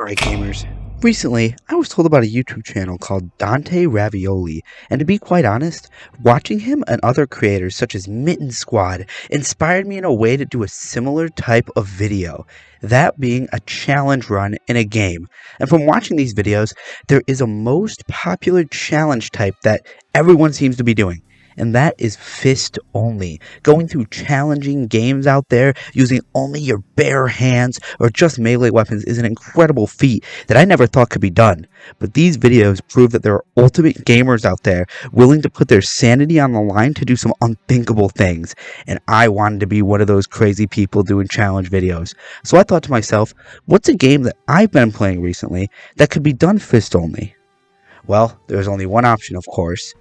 Alright gamers, recently I was told about a YouTube channel called Dante Ravioli, and to be quite honest, watching him and other creators such as Mitten Squad inspired me in a way to do a similar type of video, that being a challenge run in a game. And from watching these videos, there is a most popular challenge type that everyone seems to be doing. And that is fist only. Going through challenging games out there using only your bare hands or just melee weapons is an incredible feat that I never thought could be done. But these videos prove that there are ultimate gamers out there willing to put their sanity on the line to do some unthinkable things. And I wanted to be one of those crazy people doing challenge videos. So I thought to myself, what's a game that I've been playing recently that could be done fist only? Well, there's only one option, of course.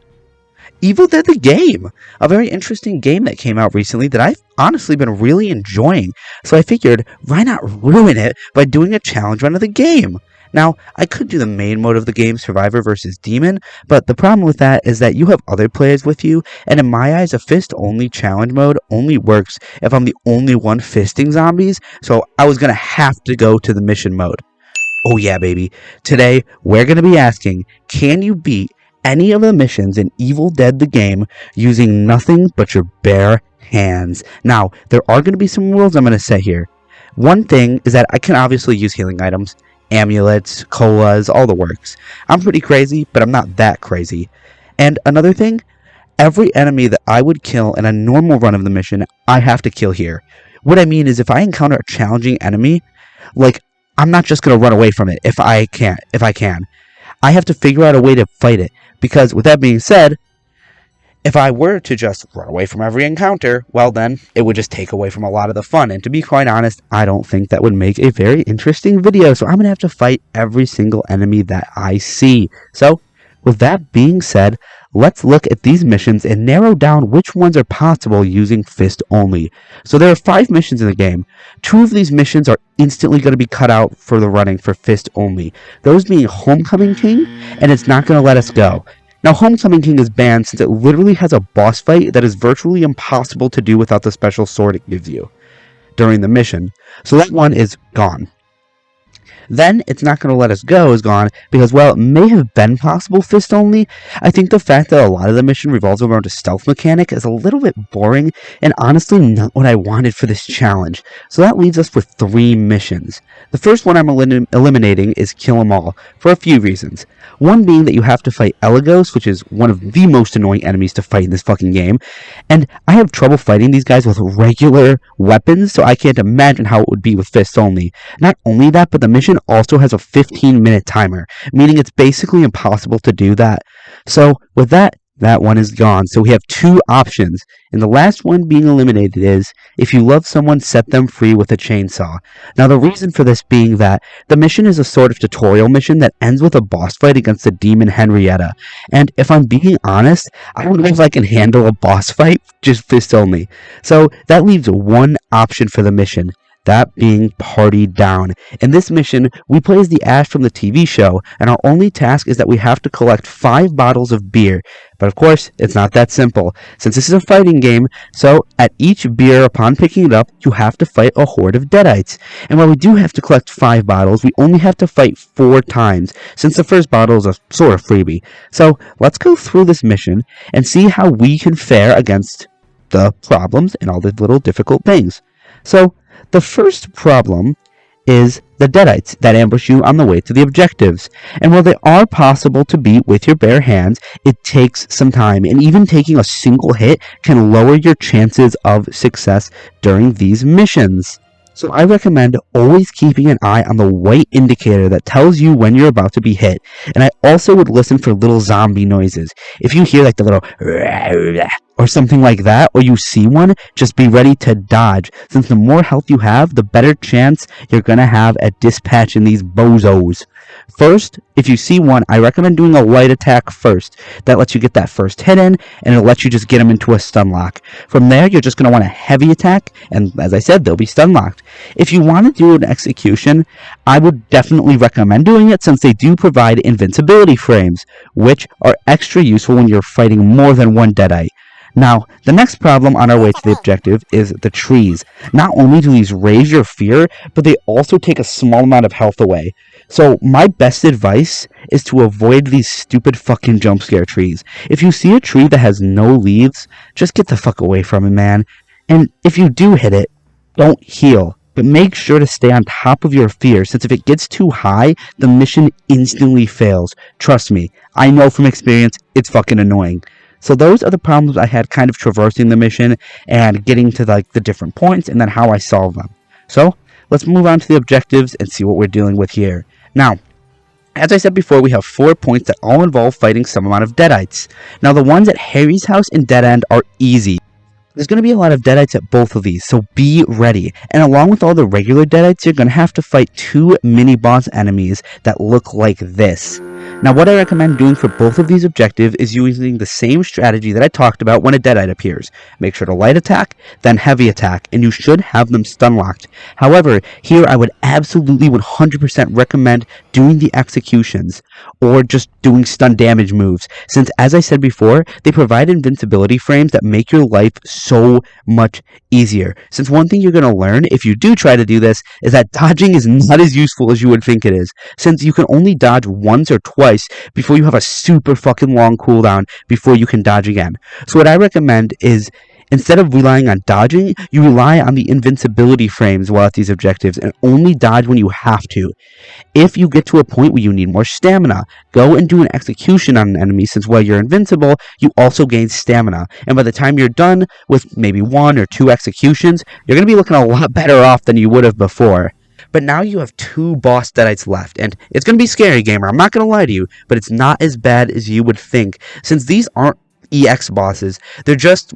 Evil Dead the game, a very interesting game that came out recently that I've honestly been really enjoying, so I figured why not ruin it by doing a challenge run of the game. Now, I could do the main mode of the game, Survivor versus Demon, but the problem with that is that you have other players with you, and in my eyes a fist only challenge mode only works if I'm the only one fisting zombies, so I was going to have to go to the mission mode. Oh yeah baby, today we're going to be asking, can you beat any of the missions in Evil Dead the game using nothing but your bare hands? Now, there are going to be some rules I'm going to set here. One thing is that I can obviously use healing items, amulets, colas, all the works. I'm pretty crazy, but I'm not that crazy. And another thing, every enemy that I would kill in a normal run of the mission, I have to kill here. What I mean is if I encounter a challenging enemy, like, I'm not just going to run away from it if I can. I have to figure out a way to fight it. Because with that being said, if I were to just run away from every encounter, well then, it would just take away from a lot of the fun. And to be quite honest, I don't think that would make a very interesting video. So I'm going to have to fight every single enemy that I see. So, with that being said, let's look at these missions and narrow down which ones are possible using fist only. So there are 5 missions in the game. 2 of these missions are instantly going to be cut out for the running for fist only. Those being Homecoming King and It's Not Gonna Let Us Go. Now Homecoming King is banned since it literally has a boss fight that is virtually impossible to do without the special sword it gives you during the mission. So that one is gone. Then, It's Not Gonna Let Us Go is gone because, while it may have been possible fist only, I think the fact that a lot of the mission revolves around a stealth mechanic is a little bit boring and honestly not what I wanted for this challenge. So that leaves us with 3 missions. The first one I'm eliminating is Kill 'Em All, for a few reasons. One being that you have to fight Elegos, which is one of the most annoying enemies to fight in this fucking game, and I have trouble fighting these guys with regular weapons, so I can't imagine how it would be with fist only. Not only that, but the mission also has a 15-minute timer, meaning it's basically impossible to do that. So with that one is gone. So we have 2 options, and the last one being eliminated is, if you love someone, set them free with a chainsaw. Now the reason for this being that the mission is a sort of tutorial mission that ends with a boss fight against the demon Henrietta. And if I'm being honest, I don't know if I can handle a boss fight just fist only. So that leaves one option for the mission, that being Party Down. In this mission, we play as the Ash from the TV show, and our only task is that we have to collect 5 bottles of beer. But of course, it's not that simple, since this is a fighting game, so at each beer upon picking it up, you have to fight a horde of deadites. And while we do have to collect 5 bottles, we only have to fight 4 times, since the first bottle is a sort of freebie. So, let's go through this mission, and see how we can fare against the problems and all the little difficult things. So, the first problem is the deadites that ambush you on the way to the objectives. And while they are possible to beat with your bare hands, it takes some time, and even taking a single hit can lower your chances of success during these missions. So I recommend always keeping an eye on the white indicator that tells you when you're about to be hit. And I also would listen for little zombie noises. If you hear like the little or something like that, or you see one, just be ready to dodge, since the more health you have, the better chance you're gonna have at dispatching these bozos. First, if you see one, I recommend doing a light attack first. That lets you get that first hit in, and it'll let you just get them into a stun lock. From there, you're just going to want a heavy attack, and as I said, they'll be stun locked. If you want to do an execution, I would definitely recommend doing it, since they do provide invincibility frames, which are extra useful when you're fighting more than one deadite. Now, the next problem on our way to the objective is the trees. Not only do these raise your fear, but they also take a small amount of health away. So, my best advice is to avoid these stupid fucking jump scare trees. If you see a tree that has no leaves, just get the fuck away from it, man. And if you do hit it, don't heal. But make sure to stay on top of your fear, since if it gets too high, the mission instantly fails. Trust me, I know from experience, it's fucking annoying. So those are the problems I had kind of traversing the mission and getting to like the different points and then how I solve them. So let's move on to the objectives and see what we're dealing with here. Now, as I said before, we have 4 points that all involve fighting some amount of deadites. Now the ones at Harry's house and Dead End are easy. There's going to be a lot of deadites at both of these, so be ready. And along with all the regular deadites, you're going to have to fight 2 mini-boss enemies that look like this. Now, what I recommend doing for both of these objectives is using the same strategy that I talked about when a deadite appears. Make sure to light attack, then heavy attack, and you should have them stun locked. However, here I would absolutely 100% recommend doing the executions, or just doing stun damage moves, since as I said before, they provide invincibility frames that make your life so much easier. Since one thing you're going to learn if you do try to do this is that dodging is not as useful as you would think it is, since you can only dodge once or twice before you have a super fucking long cooldown before you can dodge again. So what I recommend is, instead of relying on dodging, you rely on the invincibility frames while at these objectives and only dodge when you have to. If you get to a point where you need more stamina, go and do an execution on an enemy, since while you're invincible, you also gain stamina. And by the time you're done with maybe 1 or 2 executions, you're going to be looking a lot better off than you would have before. But now you have 2 boss deadites left, and it's going to be scary, gamer. I'm not going to lie to you, but it's not as bad as you would think, since these aren't EX bosses. They're just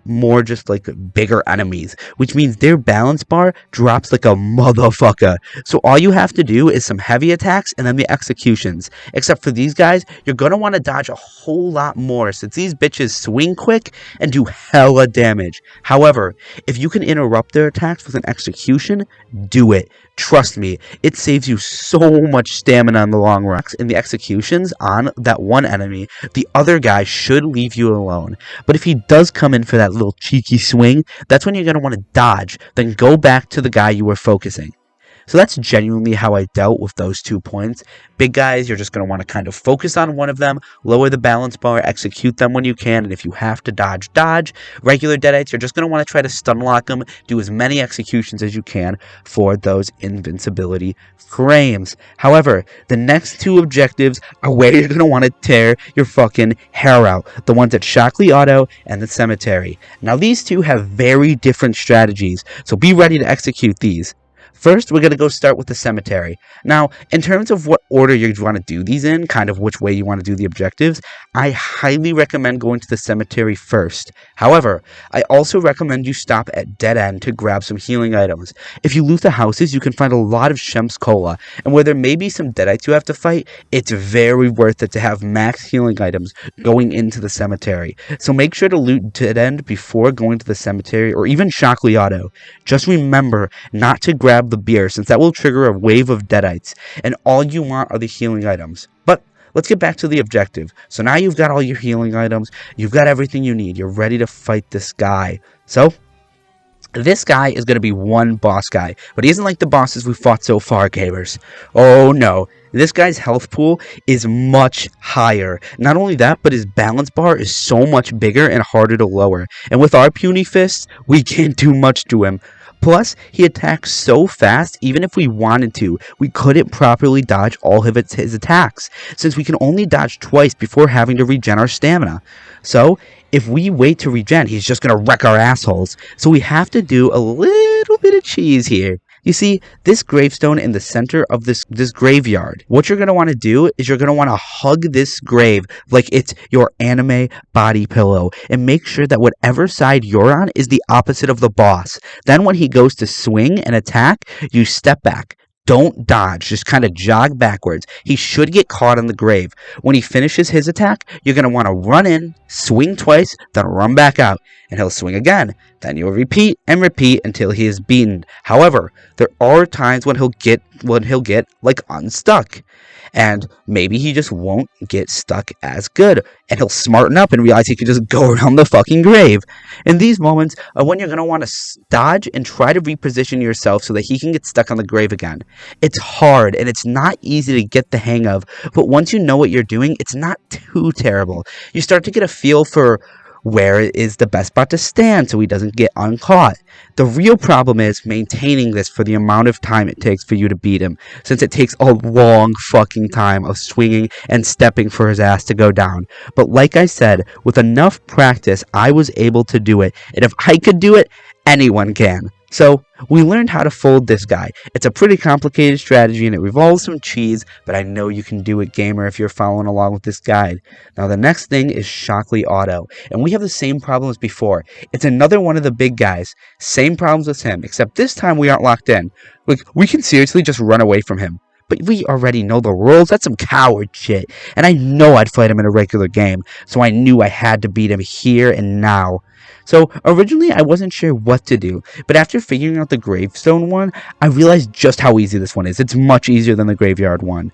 like bigger enemies, which means their balance bar drops like a motherfucker. So all you have to do is some heavy attacks and then the executions. Except for these guys, you're gonna want to dodge a whole lot more, since these bitches swing quick and do hella damage. However, if you can interrupt their attacks with an execution, do it. Trust me, it saves you so much stamina in the long run. In the executions on that one enemy, the other guy should leave you alone. But if he does come in for that little cheeky swing, that's when you're going to want to dodge, then go back to the guy you were focusing. So that's genuinely how I dealt with those 2 points. Big guys, you're just going to want to kind of focus on one of them, lower the balance bar, execute them when you can, and if you have to dodge, dodge. Regular deadites, you're just going to want to try to stun lock them, do as many executions as you can for those invincibility frames. However, the next 2 objectives are where you're going to want to tear your fucking hair out. The ones at Shockley Auto and the Cemetery. Now these 2 have very different strategies, so be ready to execute these. First, we're going to go start with the Cemetery. Now, in terms of what order you want to do these in, kind of which way you want to do the objectives, I highly recommend going to the Cemetery first. However, I also recommend you stop at Dead End to grab some healing items. If you loot the houses, you can find a lot of Shem's Cola, and where there may be some Deadites you have to fight, it's very worth it to have max healing items going into the Cemetery. So make sure to loot Dead End before going to the Cemetery, or even Shockley Auto. Just remember not to grab the beer, since that will trigger a wave of deadites, and all you want are the healing items. But let's get back to the objective. So now you've got all your healing items, you've got everything you need, you're ready to fight this guy. So this guy is going to be one boss guy, but he isn't like the bosses we've fought so far, gamers. Oh no, this guy's health pool is much higher. Not only that, but his balance bar is so much bigger and harder to lower, and with our puny fists, we can't do much to him. Plus, he attacks so fast, even if we wanted to, we couldn't properly dodge all of his attacks, since we can only dodge twice before having to regen our stamina. So, if we wait to regen, he's just going to wreck our assholes. So we have to do a little bit of cheese here. You see, this gravestone in the center of this graveyard, what you're going to want to do is you're going to want to hug this grave like it's your anime body pillow, and make sure that whatever side you're on is the opposite of the boss. Then when he goes to swing and attack, you step back. Don't dodge, just kind of jog backwards. He should get caught on the grave. When he finishes his attack, you're going to want to run in, swing twice, then run back out. and he'll swing again. Then you'll repeat and repeat until he is beaten. However, there are times when he'll get like unstuck. And maybe he just won't get stuck as good. And he'll smarten up and realize he can just go around the fucking grave. In these moments are when you're going to want to dodge and try to reposition yourself so that he can get stuck on the grave again. It's hard and it's not easy to get the hang of, but once you know what you're doing, it's not too terrible. You start to get a feel for where is the best spot to stand so he doesn't get uncaught. The real problem is maintaining this for the amount of time it takes for you to beat him, since it takes a long fucking time of swinging and stepping for his ass to go down. But like I said, with enough practice, I was able to do it, and if I could do it, anyone can. So, we learned how to fold this guy. It's a pretty complicated strategy and it revolves some cheese, but I know you can do it, gamer, if you're following along with this guide. Now the next thing is Shockley Auto, and we have the same problem as before. It's another one of the big guys. Same problems with him, except this time we aren't locked in. We can seriously just run away from him. But we already know the rules. That's some coward shit. And I know I'd fight him in a regular game, so I knew I had to beat him here and now. So originally I wasn't sure what to do, but after figuring out the gravestone one, I realized just how easy this one is. It's much easier than the graveyard one.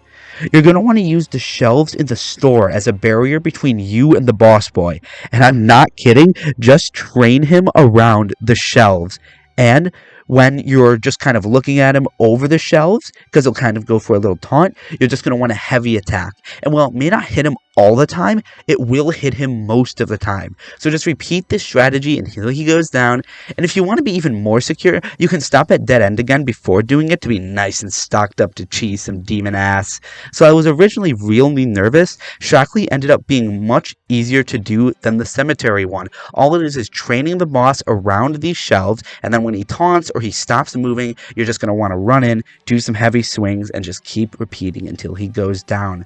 You're going to want to use the shelves in the store as a barrier between you and the boss boy. And I'm not kidding, just train him around the shelves. And when you're just kind of looking at him over the shelves, because he'll kind of go for a little taunt, you're just going to want a heavy attack. And while it may not hit him all the time, it will hit him most of the time. So just repeat this strategy until he goes down. And if you want to be even more secure, you can stop at dead end again before doing it to be nice and stocked up to cheese some demon ass. So I was originally really nervous. Shockley ended up being much easier to do than the cemetery one. All it is training the boss around these shelves, and then when he taunts or he stops moving, you're just going to want to run in, do some heavy swings, and just keep repeating until he goes down.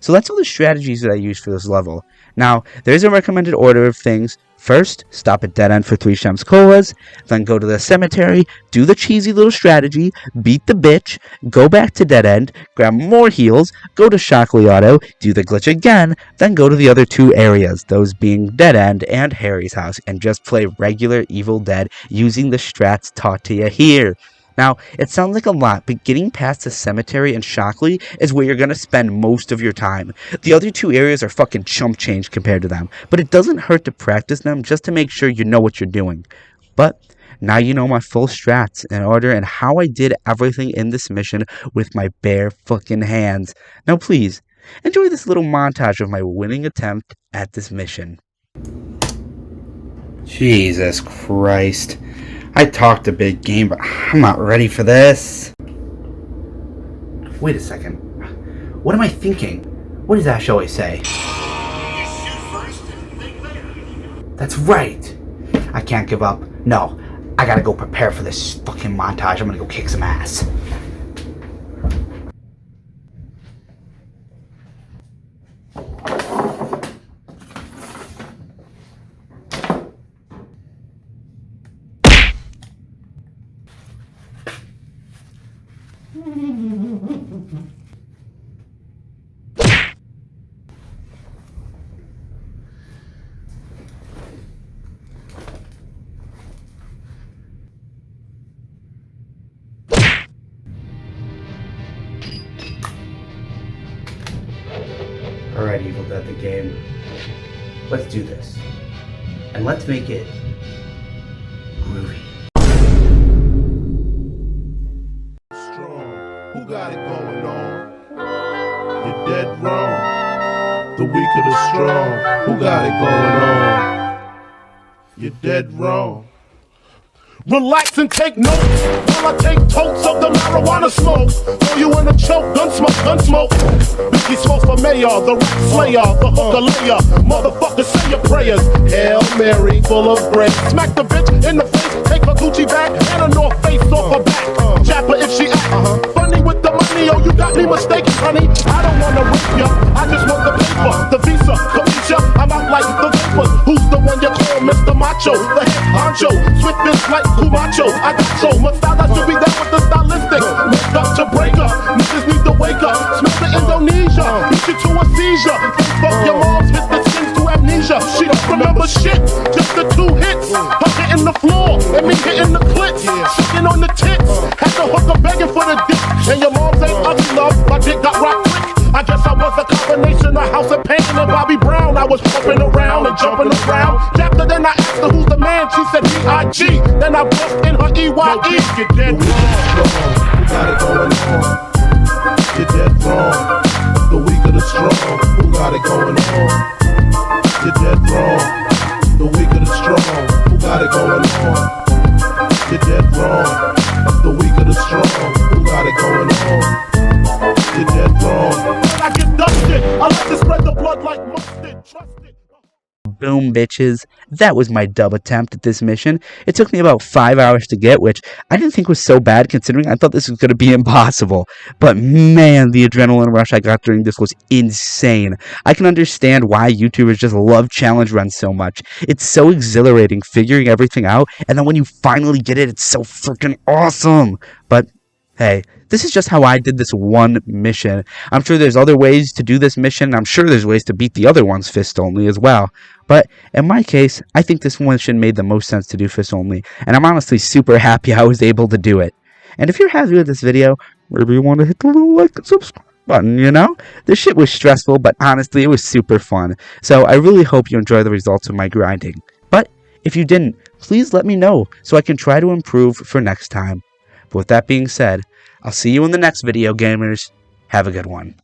So that's all the strategies that I used for this level. Now, there's a recommended order of things. First, stop at dead end for 3 Shems Colas, then go to the cemetery, do the cheesy little strategy, beat the bitch, go back to dead end, grab more heals, go to Shockley Auto, do the glitch again, then go to the other 2 areas, those being dead end and Harry's house, and just play regular Evil Dead using the strats taught to you here. Now, it sounds like a lot, but getting past the cemetery and Shockley is where you're going to spend most of your time. The other 2 areas are fucking chump change compared to them, but it doesn't hurt to practice them just to make sure you know what you're doing. But now you know my full strats in order and how I did everything in this mission with my bare fucking hands. Now please, enjoy this little montage of my winning attempt at this mission. Jesus Christ. I talked a big game, but I'm not ready for this. Wait a second. What am I thinking? What does Ash always say? That's right. I can't give up. No, I gotta go prepare for this fucking montage. I'm gonna go kick some ass. Alright, Evil Dead the game. Let's do this. And let's make it groovy. Strong. Who got it going on? You're dead wrong. The weak of the strong. Who got it going on? You're dead wrong. Relax and take notes while I take totes of the marijuana smoke. Throw you in a choke, gun smoke. Biggie smoke for mayor, the rap slayer, the hooker layer. Motherfucker, say your prayers. Hail Mary, full of grace. Smack the bitch in the face, take her Gucci bag and a North Face off her back. Jab her if she act funny with the money. Oh, you got me mistaken, honey. I don't wanna rape ya, I just want the paper, the visa, Kamisha. I'm out like the vapors. Who's the one you call Mr. Macho? The head honcho, swift bitch like Kumacho. I got so much style, I should be down with the stylistics. Wake up to break up, niggas need to wake up. Smell the Indonesia, beat you to a seizure. Fuck your moms, hit the skins to amnesia. She don't remember shit, just after 2 hits, her hitting the floor and me hitting the clips, sucking on the tits. Had to hook her begging for the dick, and your moms ain't ugly, love. My dick got rock quick. I guess I was a combination of House of Pain and Bobby Brown. I was pumping around and jumping around. After then I asked her who's the man. She said B.I.G. Then I bust in her E.Y.E. You're dead wrong. Who got it going on? You're dead wrong. The weak of the strong. Who got it going on? You're dead wrong. The weak of the strong. Who got it going on? You're dead wrong. The weak of the strong. Who got it going on? You're dead wrong. I get dusted. I like to spread the blood like mustard. Trust it. Boom, bitches. That was my dub attempt at this mission. It took me about 5 hours to get, which I didn't think was so bad considering I thought this was going to be impossible. But man, the adrenaline rush I got during this was insane. I can understand why YouTubers just love challenge runs so much. It's so exhilarating figuring everything out, and then when you finally get it, it's so freaking awesome. But hey, this is just how I did this one mission. I'm sure there's other ways to do this mission. I'm sure there's ways to beat the other ones fist only as well. But in my case, I think this mission made the most sense to do fist only. And I'm honestly super happy I was able to do it. And if you're happy with this video, maybe you want to hit the little like and subscribe button, you know? This shit was stressful, but honestly, it was super fun. So I really hope you enjoy the results of my grinding. But if you didn't, please let me know so I can try to improve for next time. But with that being said, I'll see you in the next video, gamers. Have a good one.